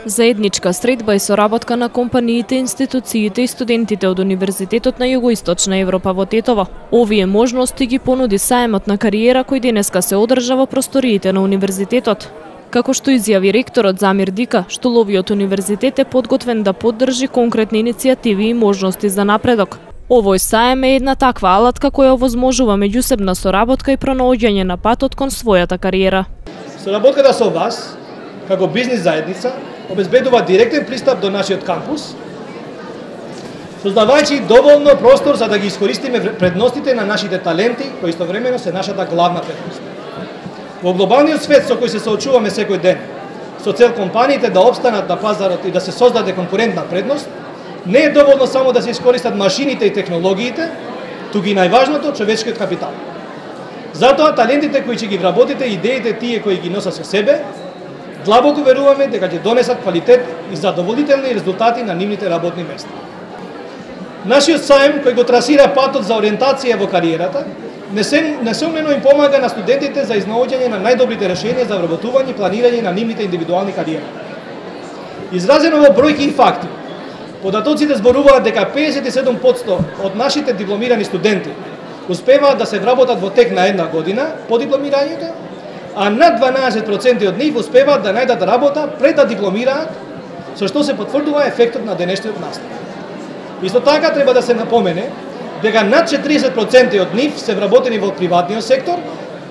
Заедничка средба и соработка на компаниите, институциите и студентите од Универзитетот на Југоисточна Европа во Тетово. Овие можности ги понуди саемот на кариера кој денеска се одржа во просториите на универзитетот. Како што изјави ректорот Замир Дика, Штуловиот универзитет е подготвен да поддржи конкретни иницијативи и можности за напредок. Овој саем е една таква алатка која овозможува меѓусебна соработка и пронаоѓање на патот кон својата кариера. Соработката со вас, како бизнис заедница, обезбедува директен пристап до нашиот кампус, создавајќи доволно простор за да ги искористиме предностите на нашите таленти, кои истовремено се нашата главна предност. Во глобалниот свет со кој се соочуваме секој ден, со цел компаниите да опстанат на пазарот и да се создаде конкурентна предност, не е доволно само да се искористат машините и технологиите, туку и најважното човечкиот капитал. Затоа талентите кои ќе ги вработите, идеите тие кои ги носат со себе, длабоко веруваме дека ќе донесат квалитет и задоволителни резултати на нивните работни места. Нашиот саем кој го трасира патот за ориентација во кариерата, несомнено им помага на студентите за изнаоѓање на најдобрите решенија за вработување и планирање на нивните индивидуални кариери. Изразено во бројки и факти, податоците зборуваат дека 57% од нашите дипломирани студенти успеваат да се вработат во тек на една година по дипломирањето, а над 12% од нив успеваат да најдат работа пред да дипломираат, со што се потврдува ефектот на денешниот настав. Исто така треба да се напомене дека над 40% од нив се вработени во приватниот сектор,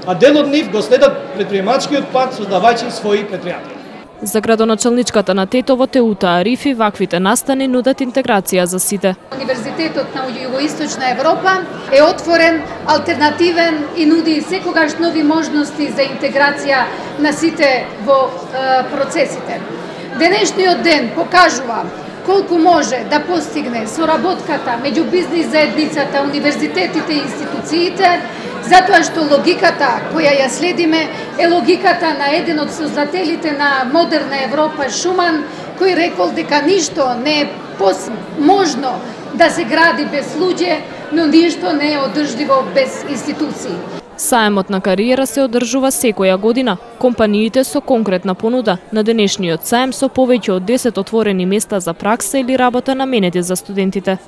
а дел од нив го следат предприемачкиот пат создавајќи своји предпријатија. За градоначалничката на Тетово Теута Арифи ваквите настани нудат интеграција за сите. Универзитетот на Југоисточна Европа е отворен, алтернативен и нуди секогаш нови можности за интеграција на сите во процесите. Денешниот ден покажува колку може да постигне соработката меѓу бизнис заедницата, универзитетите и институциите, затоа што логиката која ја следиме е логиката на еден од создателите на модерна Европа, Шуман, кој рекол дека ништо не е можно да се гради без луѓе, но ништо не е одржливо без институции. Саемот на кариера се одржува секоја година. Компаниите со конкретна понуда на денешниот саем со повеќе од 10 отворени места за пракса или работа наменети за студентите.